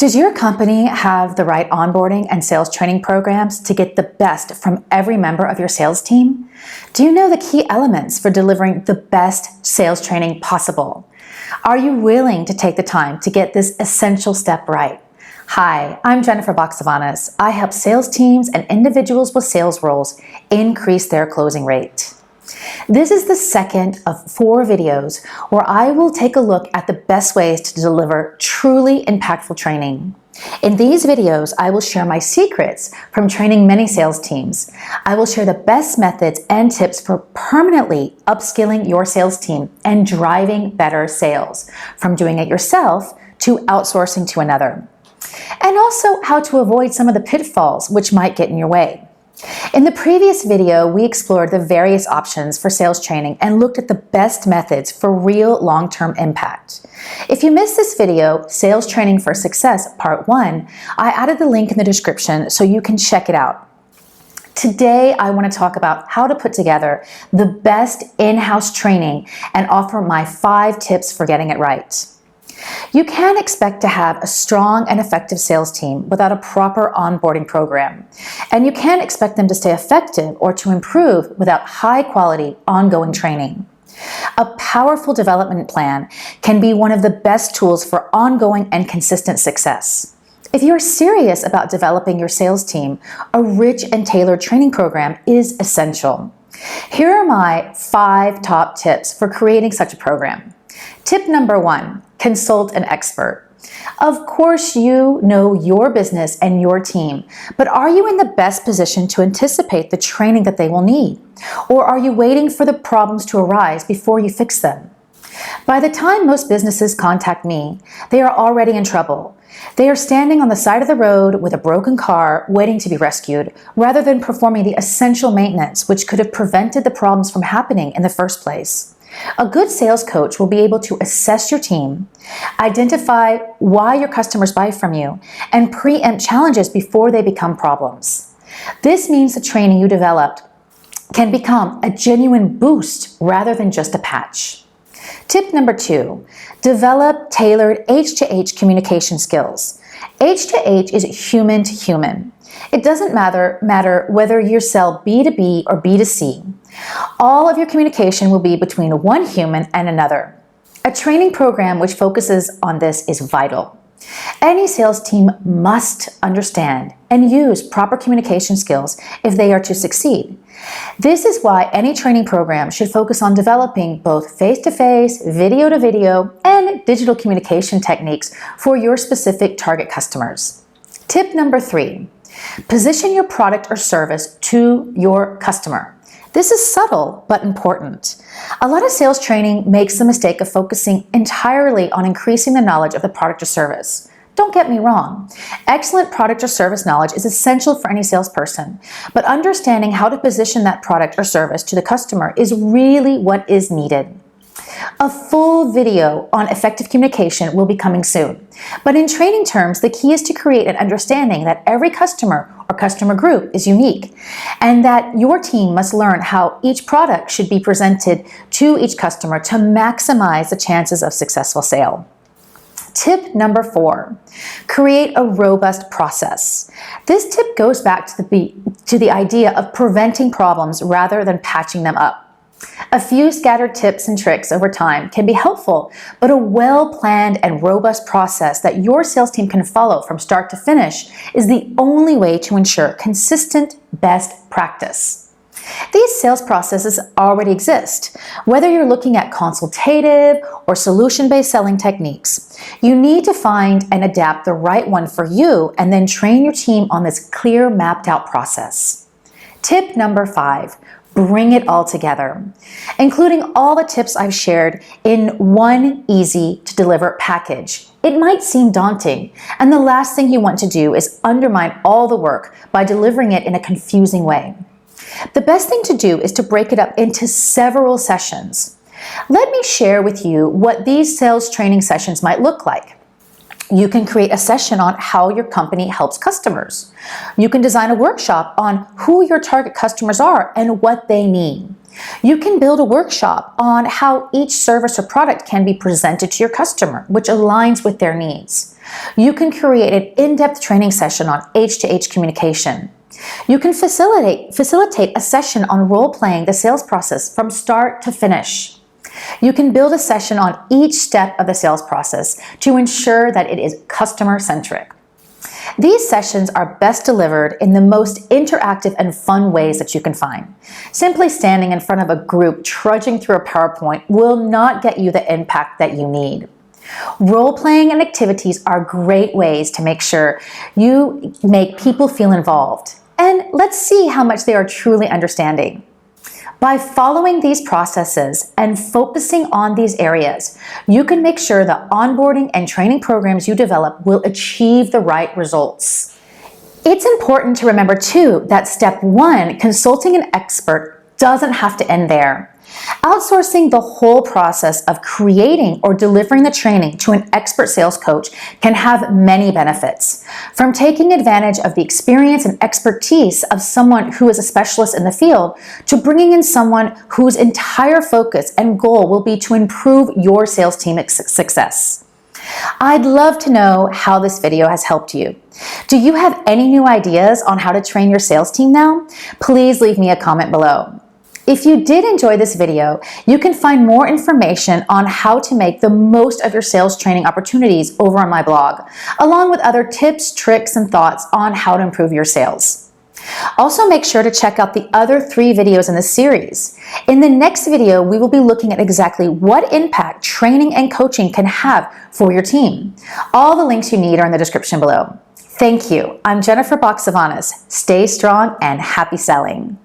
Does your company have the right onboarding and sales training programs to get the best from every member of your sales team? Do you know the key elements for delivering the best sales training possible? Are you willing to take the time to get this essential step right? Hi, I'm Jennifer Baxavanis. I help sales teams and individuals with sales roles increase their closing rate. This is the second of 4 videos where I will take a look at the best ways to deliver truly impactful training. In these videos, I will share my secrets from training many sales teams. I will share the best methods and tips for permanently upskilling your sales team and driving better sales, from doing it yourself to outsourcing to another. And also how to avoid some of the pitfalls which might get in your way. In the previous video, we explored the various options for sales training and looked at the best methods for real long-term impact. If you missed this video, Sales Training for Success Part 1, I added the link in the description so you can check it out. Today, I want to talk about how to put together the best in-house training and offer my 5 tips for getting it right. You can't expect to have a strong and effective sales team without a proper onboarding program, and you can't expect them to stay effective or to improve without high-quality, ongoing training. A powerful development plan can be one of the best tools for ongoing and consistent success. If you're serious about developing your sales team, a rich and tailored training program is essential. Here are my 5 top tips for creating such a program. Tip number 1. Consult an expert. Of course, you know your business and your team, but are you in the best position to anticipate the training that they will need? Or are you waiting for the problems to arise before you fix them? By the time most businesses contact me, they are already in trouble. They are standing on the side of the road with a broken car waiting to be rescued, rather than performing the essential maintenance which could have prevented the problems from happening in the first place. A good sales coach will be able to assess your team, identify why your customers buy from you, and preempt challenges before they become problems. This means the training you developed can become a genuine boost rather than just a patch. Tip number 2, develop tailored H-to-H communication skills. H-to-H is human to human. It doesn't matter whether you sell B2B or B2C. All of your communication will be between one human and another. A training program which focuses on this is vital. Any sales team must understand and use proper communication skills if they are to succeed. This is why any training program should focus on developing both face-to-face, video-to-video, and digital communication techniques for your specific target customers. Tip number 3. Position your product or service to your customer. This is subtle but important. A lot of sales training makes the mistake of focusing entirely on increasing the knowledge of the product or service. Don't get me wrong. Excellent product or service knowledge is essential for any salesperson, but understanding how to position that product or service to the customer is really what is needed. A full video on effective communication will be coming soon. But in training terms, the key is to create an understanding that every customer or customer group is unique, and that your team must learn how each product should be presented to each customer to maximize the chances of successful sale. Tip number 4, create a robust process. This tip goes back to the idea of preventing problems rather than patching them up. A few scattered tips and tricks over time can be helpful, but a well-planned and robust process that your sales team can follow from start to finish is the only way to ensure consistent best practice. These sales processes already exist. Whether you're looking at consultative or solution-based selling techniques, you need to find and adapt the right one for you and then train your team on this clear, mapped-out process. Tip number 5. Bring it all together, including all the tips I've shared in one easy-to-deliver package. It might seem daunting, and the last thing you want to do is undermine all the work by delivering it in a confusing way. The best thing to do is to break it up into several sessions. Let me share with you what these sales training sessions might look like. You can create a session on how your company helps customers. You can design a workshop on who your target customers are and what they need. You can build a workshop on how each service or product can be presented to your customer, which aligns with their needs. You can create an in-depth training session on H-to-H communication. You can facilitate a session on role-playing the sales process from start to finish. You can build a session on each step of the sales process to ensure that it is customer-centric. These sessions are best delivered in the most interactive and fun ways that you can find. Simply standing in front of a group trudging through a PowerPoint will not get you the impact that you need. Role-playing and activities are great ways to make sure you make people feel involved. And let's see how much they are truly understanding. By following these processes and focusing on these areas, you can make sure the onboarding and training programs you develop will achieve the right results. It's important to remember too that step 1, consulting an expert, doesn't have to end there. Outsourcing the whole process of creating or delivering the training to an expert sales coach can have many benefits. From taking advantage of the experience and expertise of someone who is a specialist in the field to bringing in someone whose entire focus and goal will be to improve your sales team's success. I'd love to know how this video has helped you. Do you have any new ideas on how to train your sales team now? Please leave me a comment below. If you did enjoy this video, you can find more information on how to make the most of your sales training opportunities over on my blog, along with other tips, tricks, and thoughts on how to improve your sales. Also, make sure to check out the other 3 videos in this series. In the next video, we will be looking at exactly what impact training and coaching can have for your team. All the links you need are in the description below. Thank you. I'm Jennifer Baxavanis. Stay strong and happy selling.